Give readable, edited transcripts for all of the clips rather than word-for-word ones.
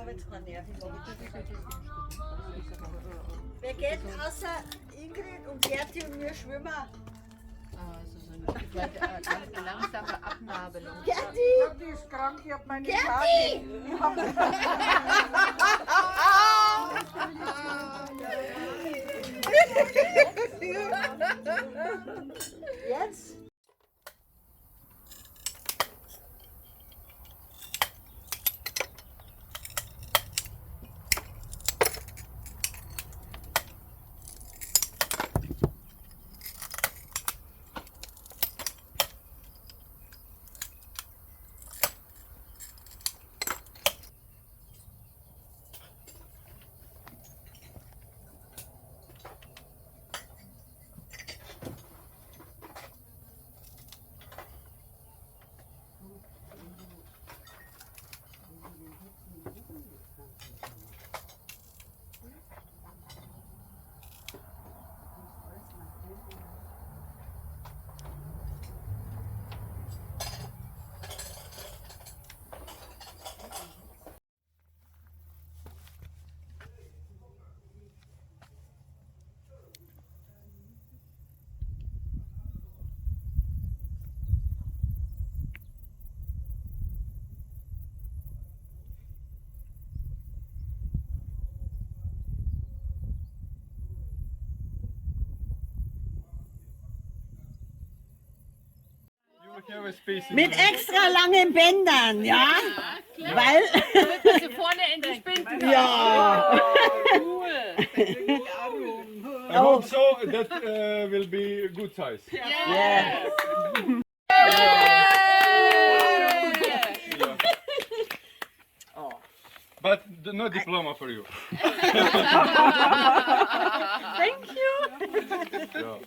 habe jetzt keine Nerven. Wer geht außer Ingrid und Gerti und mir schwimmen? Also so ein Stück weit langsame Abnabelung. Gerti! Die ist krank, ich hab meine Gerti! Jetzt? Mit extra langen Bändern, ja? Weil. Damit sie vorne in die Spinden. Ja. I hope so. That will be a good size. Yeah. But no diploma for you. Thank you. Yeah.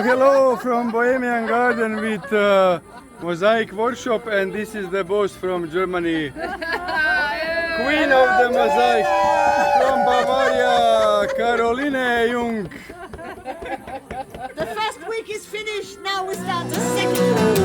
Hello from Bohemian Garden with Mosaic workshop, and this is the boss from Germany, Queen of the Mosaic from Bavaria, Caroline Jung. The first week is finished. Now we start the second week.